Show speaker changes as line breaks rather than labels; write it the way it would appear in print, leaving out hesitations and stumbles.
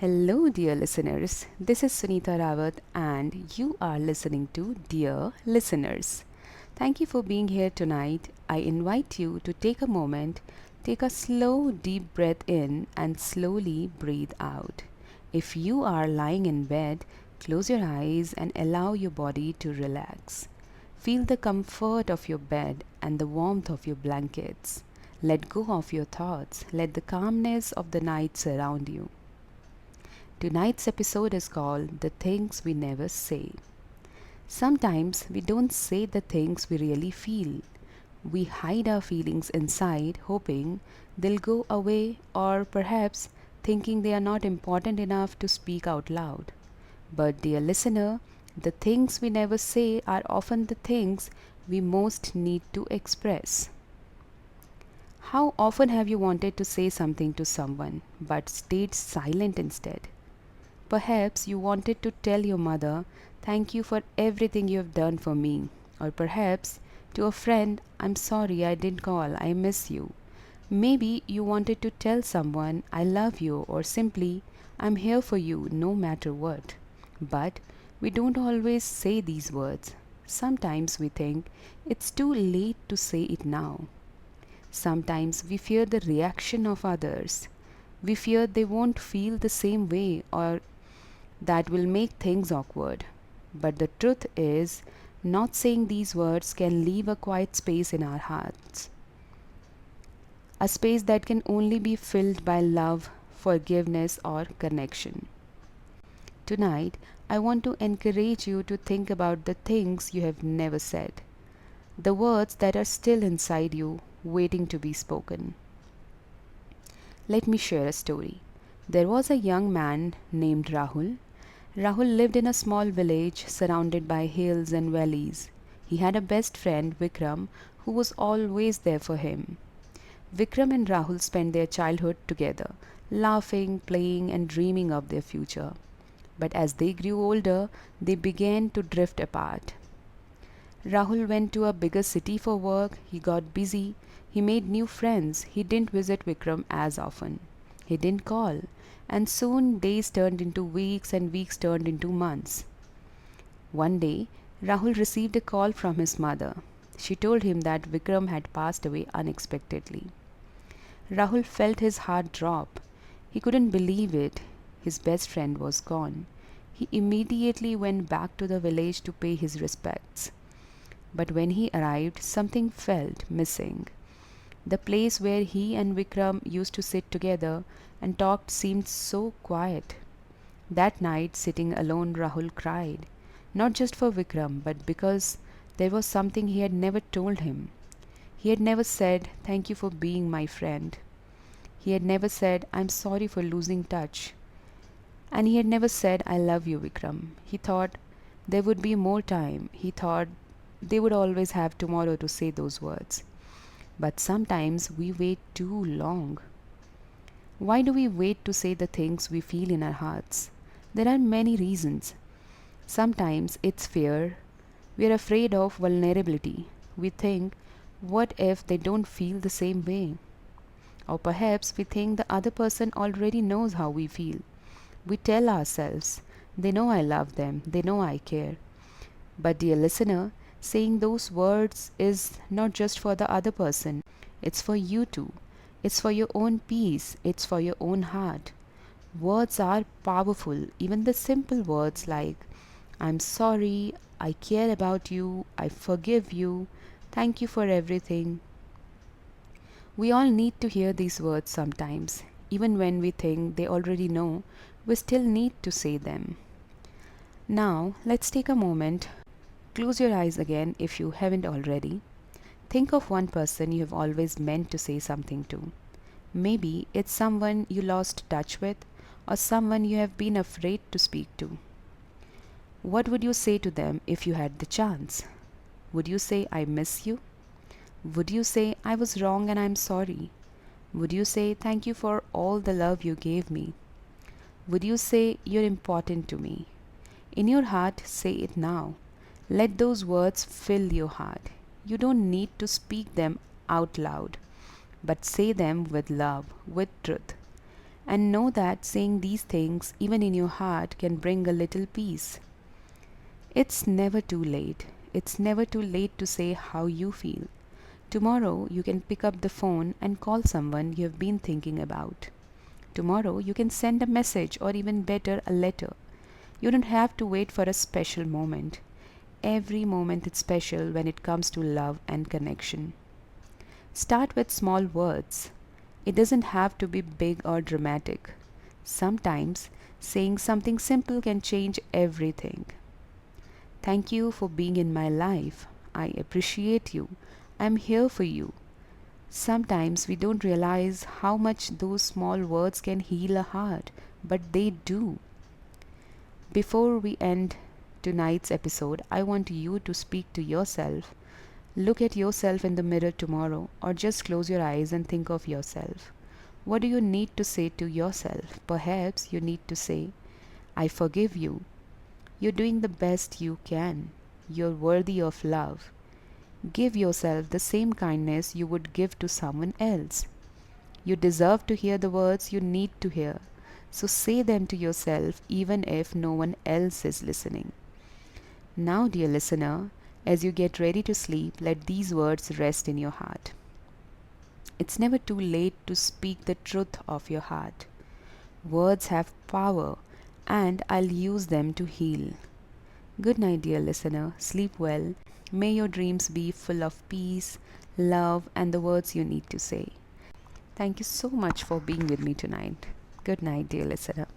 Hello, dear listeners. This is Sunita Rawat, and you are listening to Dear Listeners. Thank you for being here tonight. I invite you to take a moment, take a slow, deep breath in, and slowly breathe out. If you are lying in bed, close your eyes and allow your body to relax. Feel the comfort of your bed and the warmth of your blankets. Let go of your thoughts. Let the calmness of the night surround you. Tonight's episode is called The Things We Never Say. Sometimes we don't say the things we really feel. We hide our feelings inside, hoping they'll go away, or perhaps thinking they are not important enough to speak out loud. But, dear listener, the things we never say are often the things we most need to express. How often have you wanted to say something to someone but stayed silent instead? Perhaps you wanted to tell your mother, "Thank you for everything you have done for me." Or perhaps to a friend, "I'm sorry I didn't call, I miss you." Maybe you wanted to tell someone, "I love you," or simply, "I'm here for you no matter what." But we don't always say these words. Sometimes we think it's too late to say it now. Sometimes we fear the reaction of others. We fear they won't feel the same way, or that will make things awkward. But the truth is, not saying these words can leave a quiet space in our hearts, a space that can only be filled by love, forgiveness, or connection. Tonight, I want to encourage you to think about the things you have never said, the words that are still inside you, waiting to be spoken. Let me share a story. There was a young man named Rahul. Rahul lived in a small village surrounded by hills and valleys. He had a best friend, Vikram, who was always there for him. Vikram and Rahul spent their childhood together, laughing, playing, and dreaming of their future. But as they grew older, they began to drift apart. Rahul went to a bigger city for work, he got busy, he made new friends, he didn't visit Vikram as often. He didn't call, and soon days turned into weeks and weeks turned into months. One day, Rahul received a call from his mother. She told him that Vikram had passed away unexpectedly. Rahul felt his heart drop. He couldn't believe it. His best friend was gone. He immediately went back to the village to pay his respects. But when he arrived, something felt missing. The place where he and Vikram used to sit together and talked seemed so quiet. That night, sitting alone, Rahul cried, not just for Vikram, but because there was something he had never told him. He had never said, "Thank you for being my friend." He had never said, "I'm sorry for losing touch." And he had never said, "I love you, Vikram." He thought there would be more time. He thought they would always have tomorrow to say those words. But sometimes we wait too long. Why do we wait to say the things we feel in our hearts? There are many reasons. Sometimes it's fear. We are afraid of vulnerability. We think, what if they don't feel the same way? Or perhaps we think the other person already knows how we feel. We tell ourselves, "They know I love them, they know I care." But, dear listener, saying those words is not just for the other person, it's for you too. It's for your own peace, it's for your own heart. Words are powerful, even the simple words like, "I'm sorry," "I care about you," "I forgive you," "Thank you for everything." We all need to hear these words sometimes. Even when we think they already know, we still need to say them. Now, let's take a moment. Close your eyes again if you haven't already. Think of one person you have always meant to say something to. Maybe it's someone you lost touch with, or someone you have been afraid to speak to. What would you say to them if you had the chance? Would you say, "I miss you"? Would you say, "I was wrong and I'm sorry"? Would you say, "Thank you for all the love you gave me"? Would you say, "You're important to me"? In your heart, say it now. Let those words fill your heart. You don't need to speak them out loud, but say them with love, with truth. and know that saying these things, even in your heart, can bring a little peace. It's never too late. It's never too late to say how you feel. Tomorrow, you can pick up the phone and call someone you have been thinking about. Tomorrow, you can send a message or even better, a letter. You don't have to wait for a special moment. Every moment is special when it comes to love and connection. Start with small words. It doesn't have to be big or dramatic. Sometimes saying something simple can change everything. Thank you for being in my life. I appreciate you. I'm here for you. Sometimes we don't realize how much those small words can heal a heart, but they do. Before we end tonight's episode, I want you to speak to yourself. Look at yourself in the mirror tomorrow, or just close your eyes and think of yourself. What do you need to say to yourself? Perhaps you need to say, I forgive you. You're doing the best you can. You're worthy of love. Give yourself the same kindness you would give to someone else. You deserve to hear the words you need to hear. So say them to yourself even if no one else is listening. Now, dear listener, as you get ready to sleep, let these words rest in your heart. It's never too late to speak the truth of your heart. Words have power, and I'll use them to heal. Good night, dear listener. Sleep well. May your dreams be full of peace, love, and the words you need to say. Thank you so much for being with me tonight. Good night, dear listener.